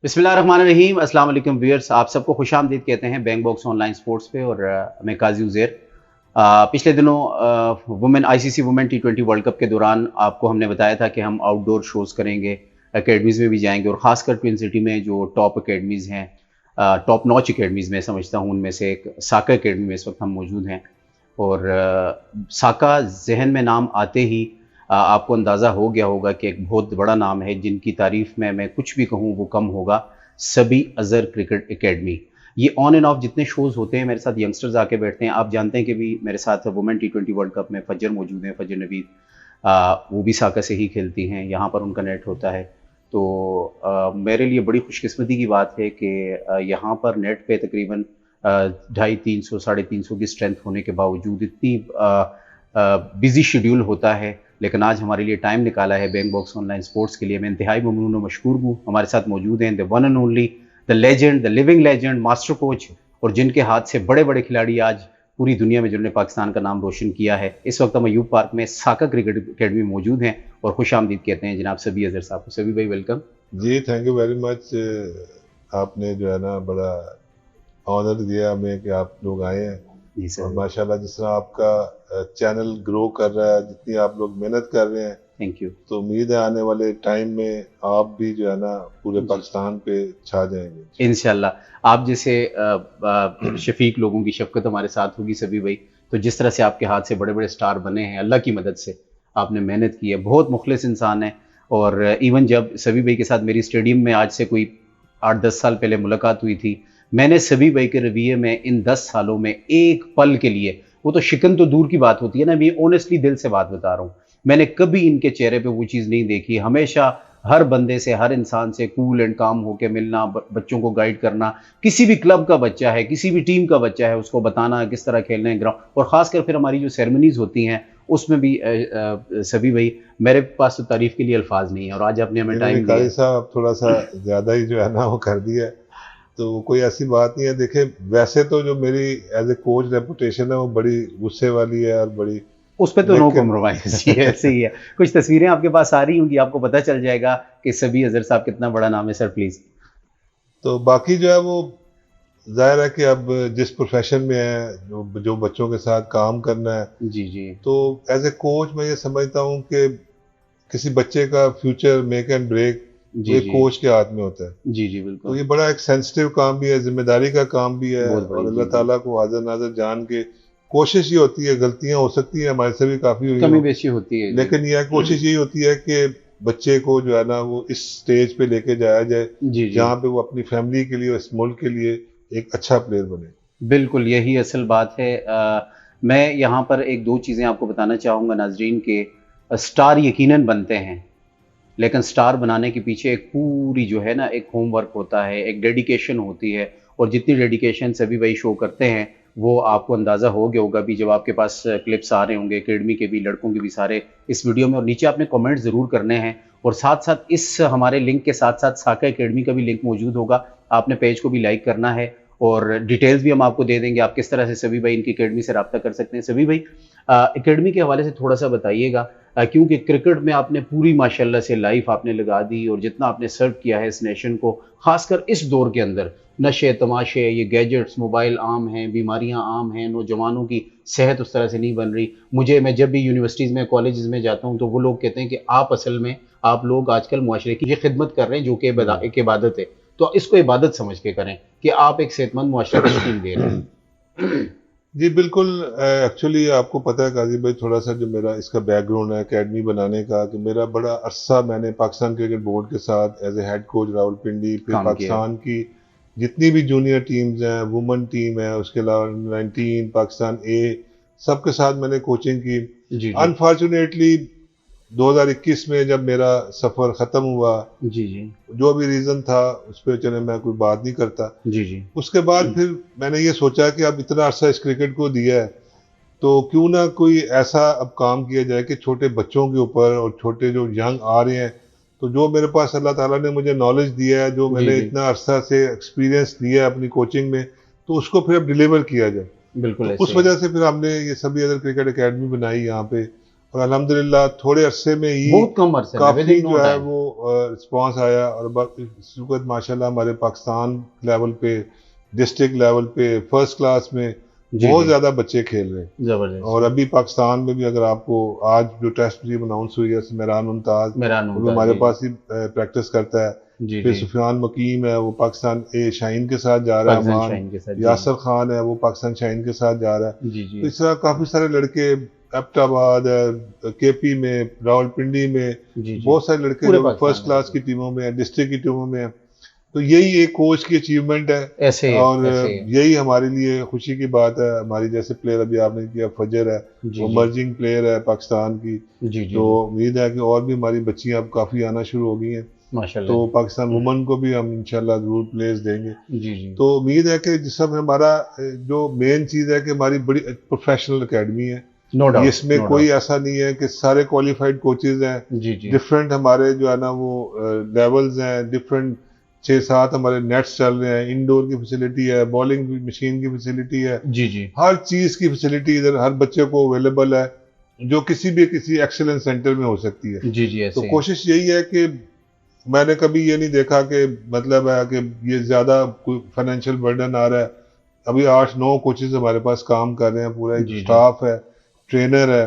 बिस्मिल्लाहिर्रहमानिर्रहीम। अस्सलाम वालेकुम व्यूअर्स, आप सबको खुशामदीद कहते हैं बैंक बॉक्स ऑनलाइन स्पोर्ट्स पे। और मैं काजी उज़ैर। पिछले दिनों वुमेन आईसीसी वुमेन टी20 वर्ल्ड कप के दौरान आपको हमने बताया था कि हम आउटडोर शोज़ करेंगे, एकेडमीज़ में भी जाएंगे और ख़ासकर ट्विन सिटी में जो टॉप अकेडमीज़ हैं, टॉप नॉच अकेडमीज़ में समझता हूँ उनमें से एक साका अकेडमी में इस वक्त हम मौजूद हैं। और साका जहन में नाम आते ही आपको अंदाज़ा हो गया होगा कि एक बहुत बड़ा नाम है जिनकी तारीफ़ में मैं कुछ भी कहूँ वो कम होगा। सभी अज़हर क्रिकेट एकेडमी। ये ऑन एंड ऑफ जितने शोज़ होते हैं मेरे साथ यंगस्टर्स आके बैठते हैं। आप जानते हैं कि भी मेरे साथ वुमेन टी20 वर्ल्ड कप में फज्जर मौजूद हैं, फज्जर नवीद। वो भी साका से ही खेलती हैं, यहाँ पर उनका नेट होता है। तो मेरे लिए बड़ी खुशकिस्मती की बात है कि यहाँ पर नेट पे तकरीबन 250-300 350 की स्ट्रेंथ होने के बावजूद इतनी बिजी शेड्यूल होता है, लेकिन आज हमारे लिए टाइम निकाला है बैंक बॉक्स ऑनलाइन स्पोर्ट्स के लिए। मैं इंतहाई ममनून और मशकूर हूँ। हमारे साथ मौजूद हैं the one and only, the legend, the living legend, master coach, और जिनके हाथ से बड़े बड़े खिलाड़ी आज पूरी दुनिया में जिन्होंने पाकिस्तान का नाम रोशन किया है। इस वक्त हम अयूब पार्क में साका क्रिकेट अकेडमी में मौजूद हैं और खुश आमदीद कहते हैं जनाब सभी अजहर साहब को। सभी भाई वेलकम जी, थैंक यू वेरी मच। आपने जो है ना बड़ा ऑनर दिया हमें कि आप लोग आए हैं। जी और सर। माशाल्लाह जिस तरह आपका चैनल ग्रो कर रहा है, जितनी आप लोग मेहनत कर रहे हैं, थैंक यू। तो उम्मीद है आने वाले टाइम में आप भी जो है ना पूरे जी पाकिस्तान पे छा जाएंगे इंशाल्लाह। इंशाल्लाह। आप जैसे शफीक लोगों की शफकत हमारे साथ होगी सभी भाई। तो जिस तरह से आपके हाथ से बड़े बड़े स्टार बने हैं अल्लाह की मदद से, आपने मेहनत की है, बहुत मुखलिस इंसान है। और इवन जब सभी भाई के साथ मेरी स्टेडियम में आज से कोई 8-10 साल पहले मुलाकात हुई थी, मैंने सभी भाई के रवैये में इन 10 सालों में एक पल के लिए, वो तो शिकन तो दूर की बात होती है ना, मैं ऑनेस्टली दिल से बात बता रहा हूँ, मैंने कभी इनके चेहरे पे वो चीज़ नहीं देखी। हमेशा हर बंदे से, हर इंसान से कूल एंड काम होके मिलना, बच्चों को गाइड करना, किसी भी क्लब का बच्चा है, किसी भी टीम का बच्चा है, उसको बताना किस तरह खेलना है ग्राउंड। और ख़ासकर फिर हमारी जो सेरेमनीज़ होती हैं उसमें भी सभी भाई, मेरे पास तो तारीफ़ के लिए अल्फाज नहीं है और आज आपने हमें नहीं नहीं, टाइम दिया काजी है। साहब थोड़ा सा ज़्यादा ही जो है ना वो कर दिया है। तो कोई ऐसी बात नहीं है। देखिए, वैसे तो जो मेरी एज ए कोच रेपुटेशन है वो बड़ी गुस्से वाली है और बड़ी, उस पे तो नो लेकिन कॉम्प्रोमाइज़ जी, ऐसे ही है। कुछ तस्वीरें आपके पास आ रही होंगी, आपको पता चल जाएगा कि सभी अज़हर साहब कितना बड़ा नाम है सर, प्लीज़। तो बाकी जो है वो जाहिर है कि अब जिस प्रोफेशन में है, जो जो बच्चों के साथ काम करना है, जी, जी। तो एज ए कोच मैं ये समझता हूँ कि किसी बच्चे का फ्यूचर मेक एंड ब्रेक वो जी, एक जी। कोच के हाथ में होता है। जी, जी, तो बिल्कुल। ये बड़ा एक सेंसिटिव काम भी है, जिम्मेदारी का काम भी है, बहुत और बड़ी, अल्लाह जी, जी। ताला को हाजिर नाजिर जान के कोशिश ये होती है, गलतियां हो सकती है, हमारे से भी काफ़ी हुई कमी हो, बेशी होती है, जी। लेकिन यह कोशिश यही होती है कि बच्चे को जो है ना वो इस स्टेज पे लेके जाया जाए जी, जी। जहाँ पे वो अपनी फैमिली के लिए, इस मुल्क के लिए एक अच्छा प्लेयर बने। बिल्कुल, यही असल बात है। मैं यहाँ पर 1-2 चीज़ें आपको बताना चाहूँगा नाज़रीन के, स्टार यकीनन बनते हैं, लेकिन स्टार बनाने के पीछे एक पूरी जो है ना एक होमवर्क होता है, एक डेडिकेशन होती है। और जितनी डेडिकेशन सभी वही शो करते हैं, वो आपको अंदाज़ा हो गया होगा भी जब आपके पास क्लिप्स आ रहे होंगे एकेडमी के भी, लड़कों के भी सारे इस वीडियो में। और नीचे आपने कमेंट ज़रूर करने हैं और साथ-साथ इस हमारे लिंक के साथ-साथ साका एकेडमी का भी लिंक मौजूद होगा। आपने पेज को भी लाइक करना है और डिटेल्स भी हम आपको दे देंगे, आप किस तरह से सभी भाई इनकी एकेडमी से राब्ता कर सकते हैं। सभी भाई एकेडमी के हवाले से थोड़ा-सा बताइएगा, क्योंकि क्रिकेट में आपने पूरी माशाल्लाह से लाइफ आपने लगा दी और जितना आपने सर्व किया है इस नेशन को, खासकर इस दौर के अंदर, नशे तमाशे, ये गैजेट्स, मोबाइल आम हैं, बीमारियां आम हैं, नौजवानों की सेहत उस तरह से नहीं बन रही। मैं जब भी यूनिवर्सिटीज़ में, कॉलेजेस में जाता हूँ तो वो लोग कहते हैं कि आप असल में, आप लोग आजकल मुआशरे की ये खिदमत कर रहे हैं जो कि हम्म। एक इबादत है। तो इसको इबादत समझ के करें कि आप एक सेहतमंद मुआशरा तश्कील दे रहे हैं। जी बिल्कुल। एक्चुअली आपको पता है काजी भाई, थोड़ा सा जो मेरा इसका बैकग्राउंड है एकेडमी बनाने का, कि मेरा बड़ा अरसा मैंने पाकिस्तान क्रिकेट बोर्ड के साथ as a head coach Rawalpindi, फिर काम किया है। पाकिस्तान की जितनी भी जूनियर टीम्स हैं, वुमेन टीम है, उसके अलावा 19 पाकिस्तान ए, सबके साथ मैंने कोचिंग की। जी, जी। अनफॉर्चुनेटली 2021 में जब मेरा सफ़र ख़त्म हुआ, जी, जी। जो भी रीज़न था उस पर चले मैं कोई बात नहीं करता। जी, जी। उसके बाद फिर मैंने ये सोचा कि अब इतना अरसा इस क्रिकेट को दिया है, तो क्यों ना कोई ऐसा अब काम किया जाए कि छोटे बच्चों के ऊपर, और छोटे जो यंग आ रहे हैं, तो जो मेरे पास अल्लाह ताला ने मुझे नॉलेज दिया है, जो जी, मैंने जी। इतना अरसा से एक्सपीरियंस लिया है अपनी कोचिंग में, तो उसको फिर अब डिलीवर किया जाए। बिल्कुल तो ऐसे उस ही है। वजह से फिर हमने ये सभी अदर क्रिकेट एकेडमी बनाई यहाँ पे, और अल्हम्दुलिल्लाह थोड़े अरसे में ही बहुत कम अरसे में, काफ़ी विदिन नो जो है टाइम। वो रिस्पांस आया और इस वक्त माशाल्लाह हमारे पाकिस्तान लेवल पे, डिस्ट्रिक्ट लेवल पे, फर्स्ट क्लास में जी बहुत जी, ज़्यादा बच्चे खेल रहे हैं। जबरदस्त। और अभी पाकिस्तान में भी अगर आपको आज जो टेस्ट टीम अनाउंस हुई है, मेहरान मुमताज़ मेहरान वो भी मुमताज हमारे जी पास ही प्रैक्टिस करता है। जी फिर जी, सुफियान मकीम है, वो पाकिस्तान ए शाहीन के साथ जा रहा है। पाकिस्तान अमान शाइन के साथ जी यासर खान है, वो पाकिस्तान शाहीन के साथ जा रहा है। जी जी तो इस तरह काफ़ी सारे लड़के एबटाबाद है, केपी में, रावलपिंडी में जी जी, बहुत सारे लड़के पूरे जो पाकिस्तान फर्स्ट में क्लास की टीमों में है, डिस्ट्रिक्ट की टीमों में है। तो यही एक कोच की अचीवमेंट ऐसे है ही है, और ऐसे ही है। यही हमारे लिए खुशी की बात है। हमारी जैसे प्लेयर अभी आपने किया फजर है, जी वो जी मर्जिंग प्लेयर है पाकिस्तान की। जी जी तो जी, उम्मीद है कि और भी हमारी बच्चियां अब काफ़ी आना शुरू हो गई हैं। माशाल्लाह तो जी। पाकिस्तान वुमन को भी हम इंशाल्लाह जरूर प्लेयर्स देंगे। जी जी, तो उम्मीद है कि जिस सब हमारा जो मेन चीज़ है कि हमारी बड़ी प्रोफेशनल एकेडमी है। नो ये डाउट, इसमें नो कोई डाउट। ऐसा नहीं है कि सारे क्वालिफाइड कोचेज हैं। जी जी डिफरेंट हमारे जो है ना वो लेवल्स हैं, डिफरेंट 6-7 हमारे नेट्स चल रहे हैं, इंडोर की फैसिलिटी है, बॉलिंग मशीन की फैसिलिटी है, जी जी हर चीज़ की फैसिलिटी इधर हर बच्चे को अवेलेबल है, जो किसी भी किसी एक्सेलेंस सेंटर में हो सकती है। जी जी, तो ऐसे ही है। कोशिश यही है कि मैंने कभी ये नहीं देखा कि मतलब है कि ये ज़्यादा कोई फाइनेंशियल बर्डन आ रहा है। अभी 8-9 कोचेज हमारे पास काम कर रहे हैं, पूरा एक जी जी, स्टाफ है, ट्रेनर है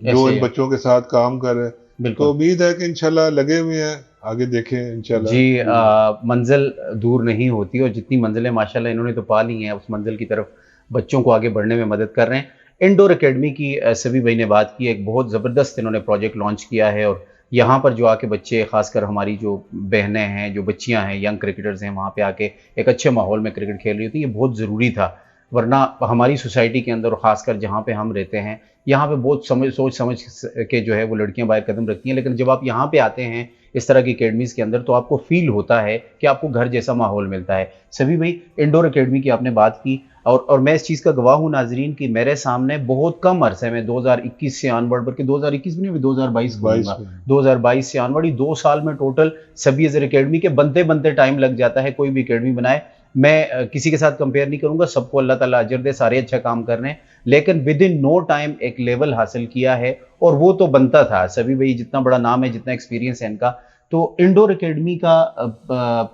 जो ऐसे ही इन है, बच्चों के साथ काम कर रहे हैं। तो बिल्कुल। उम्मीद है कि इंशाल्लाह लगे हुए हैं, आगे देखें इंशाल्लाह। जी, मंजिल दूर नहीं होती और जितनी मंजिलें माशाल्लाह इन्होंने तो पा ली हैं, उस मंजिल की तरफ बच्चों को आगे बढ़ने में मदद कर रहे हैं। इंडोर एकेडमी की सभी भाई ने बात की, एक बहुत ज़बरदस्त इन्होंने प्रोजेक्ट लॉन्च किया है और यहाँ पर जो आके बच्चे, ख़ासकर हमारी जो बहनें हैं, जो बच्चियाँ हैं, यंग क्रिकेटर्स हैं, वहाँ पे आके एक अच्छे माहौल में क्रिकेट खेल रही होती हैं, ये बहुत ज़रूरी था। वरना हमारी सोसाइटी के अंदर और ख़ासकर जहाँ पे हम रहते हैं, यहाँ पे बहुत सोच समझ के जो है वो लड़कियाँ बाहर कदम रखती हैं, लेकिन जब आप यहाँ पे आते हैं इस तरह की अकेडमीज़ के अंदर, तो आपको फ़ील होता है कि आपको घर जैसा माहौल मिलता है। सभी भाई, इंडोर अकेडमी की आपने बात की और मैं इस चीज़ का गवाह हूँ नाज़रीन कि मेरे सामने बहुत कम अरसे में 2021 से ऑनवर्ड, बल्कि 2021 भी नहीं, अभी 2022 22 बोलूँगा, में 2022 से ऑनवर्ड ही 2 साल में टोटल सभी अज़र अकेडमी के बनते-बनते टाइम लग जाता है, कोई भी अकेडमी बनाए। मैं किसी के साथ कंपेयर नहीं करूँगा, सबको अल्लाह ताला अजर दे, सारे अच्छा काम कर रहे हैं। लेकिन विद इन नो टाइम एक लेवल हासिल किया है और वो तो बनता था। सभी भाई जितना बड़ा नाम है, जितना एक्सपीरियंस है इनका, तो इंडोर एकेडमी का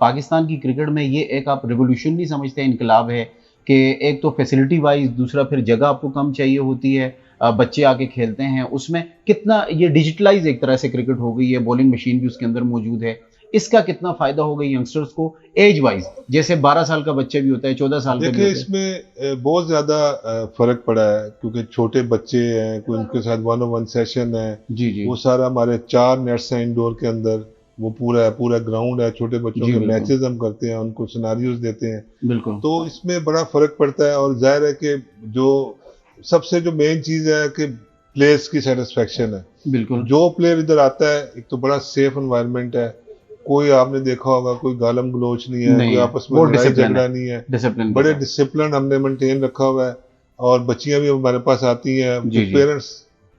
पाकिस्तान की क्रिकेट में ये एक आप रिवॉल्यूशन नहीं समझते, इनकलाब है कि एक तो फैसिलिटी वाइज, दूसरा फिर जगह आपको कम चाहिए होती है, बच्चे आके खेलते हैं उसमें, कितना ये डिजिटलाइज एक तरह से क्रिकेट हो गई है, बॉलिंग मशीन भी उसके अंदर मौजूद है। इसका कितना फायदा होगा यंगस्टर्स को एज वाइज, जैसे 12 साल का बच्चा भी होता है, 14 साल का भी देखिए होता है। इसमें बहुत ज़्यादा फर्क पड़ा है क्योंकि छोटे बच्चे हैं, कोई उनके साथ 1-on-1 सेशन है। जी जी वो सारा हमारे 4 नेट्स हैं इंडोर के अंदर, वो पूरा ग्राउंड है, छोटे बच्चों जी, के बिल्कुल मैचेस हम करते हैं, उनको सिनारियोज देते हैं। बिल्कुल। तो इसमें बड़ा फ़र्क पड़ता है और ज़ाहिर है कि जो सबसे जो मेन चीज़ है कि प्लेयर्स की सेटिस्फेक्शन है। बिल्कुल जो प्लेयर इधर आता है, एक तो बड़ा सेफ एनवायरनमेंट है, कोई आपने देखा होगा कोई गालम गलोच नहीं है, नहीं कोई है, आपस में बहुत लड़ाई डिसिप्लिन झगड़ा है, नहीं है, डिसिप्लिन के बड़े साथ। डिसिप्लिन हमने मेंटेन रखा हुआ है। और बच्चियां भी हमारे पास आती हैं, जी कुछ जी पेरेंट्स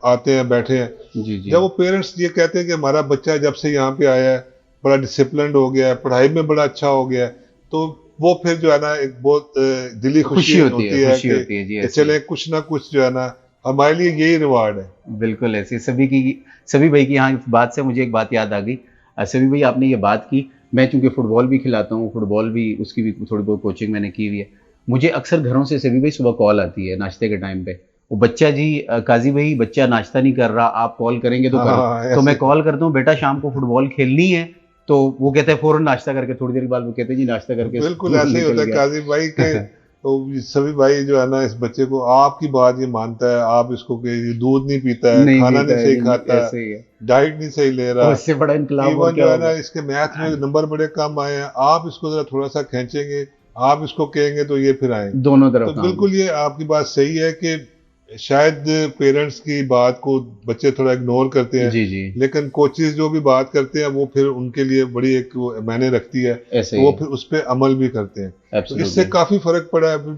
आते हैं बैठे हैं। जी जी जब वो पेरेंट्स ये कहते हैं कि हमारा बच्चा जब से यहाँ पे आया है बड़ा डिसिप्लिन हो गया है, पढ़ाई में बड़ा अच्छा हो गया है, तो वो फिर जो है ना एक बहुत दिली खुशी होती है खुशी होती है जी, कि ऐसी है। चले कुछ ना कुछ जो है ना हमारे लिए यही रिवार्ड है। बिल्कुल ऐसी सभी भाई की यहाँ इस बात से मुझे एक बात याद आ गई। सभी भाई आपने ये बात की, मैं चूंकि फुटबॉल भी खिलाता हूँ, फुटबॉल भी उसकी भी थोड़ी बहुत कोचिंग मैंने की हुई है। मुझे अक्सर घरों से सभी भाई सुबह कॉल आती है नाश्ते के टाइम पे, वो बच्चा जी, काजी भाई बच्चा नाश्ता नहीं कर रहा, आप कॉल करेंगे तो हाँ करो। हाँ तो ऐसे मैं कॉल करता हूँ, बेटा शाम को फुटबॉल खेलनी है, तो वो कहते हैं फ़ौरन नाश्ता करके, थोड़ी देर के बाद वो कहते हैं जी नाश्ता करके बिल्कुल स्कूल ऐसे ही निकल होता है गया। काजिम भाई के। तो ये सभी भाई जो है ना इस बच्चे को आपकी बात ये मानता है, आप इसको कि ये दूध नहीं पीता है, नहीं खाना पीता नहीं है सही जी, खाता है, ऐसे ही है। डाइट नहीं सही ले और रहा, इससे बड़ा इनकलाब और इवन क्या जो है ना होगा। इसके मैथ में नंबर बड़े कम आए हैं, आप इसको जरा थोड़ा सा खींचेंगे, आप इसको कहेंगे तो ये फिर आएंगे। दोनों तो तरफ काम है। बिल्कुल ये आपकी बात सही है कि शायद पेरेंट्स की बात को बच्चे थोड़ा इग्नोर करते हैं, जी जी, लेकिन कोचेज जो भी बात करते हैं वो फिर उनके लिए बड़ी एक वो मायने रखती है, ऐसे तो ही वो है, फिर उस पर अमल भी करते हैं। तो इससे एब्सोल्युटली। काफ़ी फर्क पड़ा है।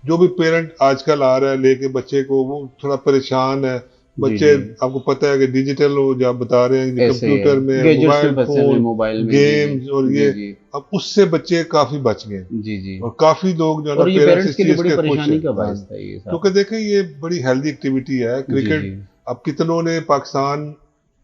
जो भी पेरेंट आजकल आ रहा है लेके बच्चे को, वो थोड़ा परेशान है। जी बच्चे जी, आपको पता है कि डिजिटल वो जो आप बता रहे हैं, ऐसे ही कंप्यूटर है, में गैजेट्स में मोबाइल फंसे हुए, फोन मोबाइल में। जी जी गेम्स और जी ये, जी अब उससे बच्चे काफ़ी बच गए हैं। जी जी, और काफ़ी लोग जो है ना और ये पेरेंट्स पेरेंट्स इस के लिए चीज़ बड़ी के खुश परेशानी हैं। का हाँ, बायस था ये क्योंकि साहब। देखें ये बड़ी हेल्दी एक्टिविटी है जी जी क्रिकेट। अब कितनों ने पाकिस्तान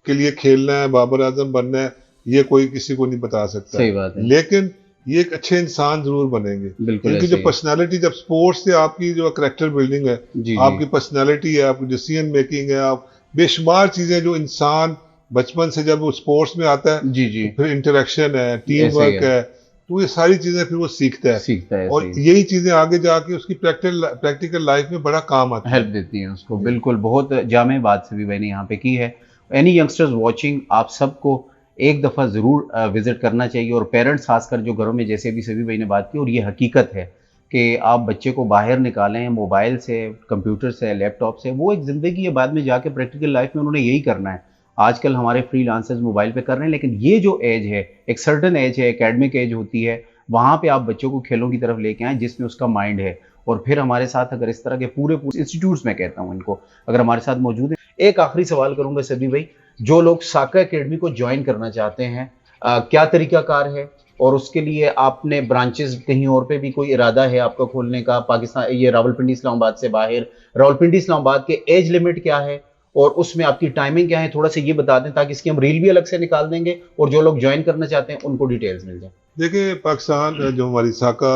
के लिए खेलना है, बाबर आजम बनना है, ये कोई किसी को नहीं बता सकता। सही बात है। लेकिन ये एक अच्छे इंसान जरूर बनेंगे। बिल्कुल इनकी ऐसे जो ही। पर्सनालिटी, जब स्पोर्ट्स से आपकी जो करेक्टर बिल्डिंग है, जी जी आपकी पर्सनालिटी है, आपकी डिसीजन मेकिंग है, आप बेशुमार चीजें जो इंसान बचपन से जब वो स्पोर्ट्स में आता है जी जी, तो फिर इंटरेक्शन है, टीम ऐसे ही वर्क है, है, तो ये सारी चीजें फिर वो सीखता है सीखता है, और ऐसे ही यही चीजें आगे जाके उसकी प्रैक्टिकल लाइफ में बड़ा काम आती हेल्प है। देती है उसको। जी। बिल्कुल, बहुत जामे बात सभी भाई ने यहाँ पे की है। एनी यंगस्टर्स वाचिंग, आप सबको एक दफ़ा ज़रूर विजिट करना चाहिए, और पेरेंट्स खासकर जो घरों में, जैसे भी सभी भाई ने बात की, और ये हकीकत है कि आप बच्चे को बाहर निकालें मोबाइल से, कंप्यूटर से, लैपटॉप से, वो एक ज़िंदगी है, बाद में जाके प्रैक्टिकल लाइफ में उन्होंने यही करना है। आजकल हमारे फ्रीलांसर्स मोबाइल पे कर रहे हैं, लेकिन ये जो एज है, एक सर्टेन एज है, एकेडमिक एज होती है, वहाँ पे आप बच्चों को खेलों की तरफ लेके आएँ जिसमें उसका माइंड है। और फिर हमारे साथ अगर इस तरह के पूरे इंस्टीट्यूट्स, मैं कहता हूँ इनको, अगर हमारे साथ मौजूद हैं। एक आखिरी सवाल करूंगा सभी भाई, जो लोग साका एकेडमी को ज्वाइन करना चाहते हैं, क्या तरीकाकार है, और उसके लिए आपने ब्रांचेस कहीं और पे भी कोई इरादा है आपका खोलने का, पाकिस्तान, ये रावलपिंडी इस्लामाबाद से बाहर, रावलपिंडी इस्लामाबाद के एज लिमिट क्या है और उसमें आपकी टाइमिंग क्या है, थोड़ा सा ये बता दें ताकि इसकी हम रील भी अलग से निकाल देंगे और जो लोग ज्वाइन करना चाहते हैं उनको डिटेल्स मिल जाए। देखिए, पाकिस्तान जो हमारी साका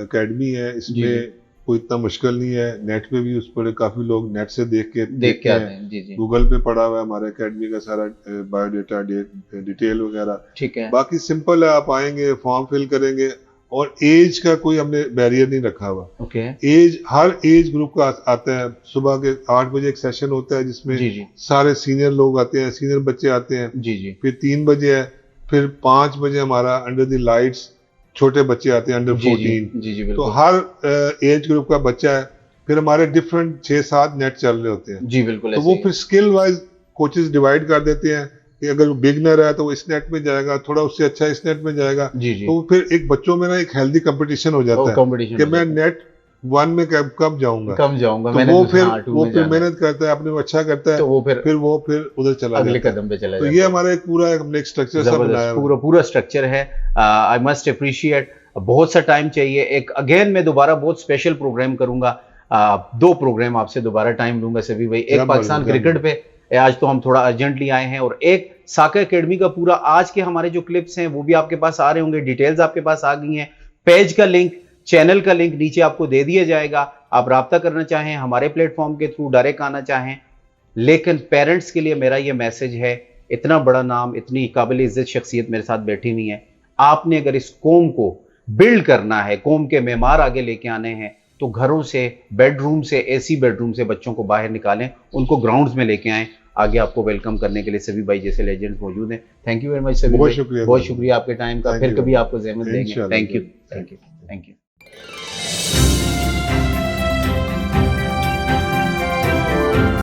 एकेडमी है, जी जी, इसमें कोई इतना मुश्किल नहीं है। नेट पे भी उस पर काफी लोग नेट से देख के देख देखते के आते हैं। हैं। जी जी, गूगल पे पड़ा हुआ है हमारे एकेडमी का सारा बायोडाटा, डिटेल वगैरह। ठीक है। बाकी सिंपल है, आप आएंगे, फॉर्म फिल करेंगे, और एज का कोई हमने बैरियर नहीं रखा हुआ। ओके। एज, हर एज ग्रुप का आता है। सुबह के 8 बजे एक सेशन होता है जिसमें जी जी सारे सीनियर लोग आते हैं, सीनियर बच्चे आते हैं। जी जी फिर 3 बजे है, फिर 5 बजे हमारा अंडर द लाइट्स छोटे बच्चे आते हैं, अंडर जी 14। जी जी, तो बिल्कुल। हर एज ग्रुप का बच्चा है। फिर हमारे डिफरेंट 6-7 नेट चल रहे होते हैं, जी बिल्कुल तो ऐसे वो ही। फिर स्किल वाइज कोचेस डिवाइड कर देते हैं कि अगर बिगनर है तो वो इस नेट में जाएगा, थोड़ा उससे अच्छा इस नेट में जाएगा। जी जी, तो वो फिर एक बच्चों में ना एक हेल्दी कंपटीशन हो जाता है कंपटीशन कि हो मैं जाता है। नेट 1 में कब जाऊंगा। कम जाऊंगा तो मैंने, वो फिर हाँ, 2 में जाना है, मेहनत करता है, अपने को अच्छा करता है, तो वो फिर फिर उधर चला अगले जाता है। कदम पे चला तो जाता ये है। हमारा एक पूरा हमने एक स्ट्रक्चर सा बनाया जबरदस्त, हुआ है। पूरा पूरा स्ट्रक्चर है। I must appreciate. बहुत सा टाइम चाहिए। एक अगेन मैं दोबारा बहुत स्पेशल प्रोग्राम करूंगा, 2 प्रोग्राम आपसे दोबारा टाइम लूंगा सभी भाई। एक जब पाकिस्तान मर्जी, जब क्रिकेट मर्जी। पे, आज तो हम थोड़ा अर्जेंटली आए हैं, और एक साका एकेडमी का पूरा, आज के हमारे जो क्लिप्स हैं वो भी आपके पास आ रहे होंगे, डिटेल्स आपके पास आ गई हैं। पेज का लिंक, चैनल का लिंक नीचे आपको दे दिया जाएगा। आप राब्ता करना चाहें हमारे प्लेटफॉर्म के थ्रू, डायरेक्ट आना चाहें। लेकिन पेरेंट्स के लिए मेरा ये मैसेज है, इतना बड़ा नाम, इतनी काबिल इज्जत शख्सियत मेरे साथ बैठी हुई है, आपने अगर इस कौम को बिल्ड करना है, कौम के मेमार आगे लेके आने हैं, तो घरों से, बेडरूम से, एसी बेडरूम से बच्चों को बाहर निकालें, उनको ग्राउंड्स में लेके आएं। आगे आपको वेलकम करने के लिए सभी भाई जैसे लेजेंड्स मौजूद हैं। थैंक यू वेरी मच सभी बहुत भाई, शुक्रिया, बहुत शुक्रिया आपके टाइम का। थैंक फिर यू, कभी आपको ज़हमत देंगे। इंशाल्लाह। Thank you, thank you, thank you.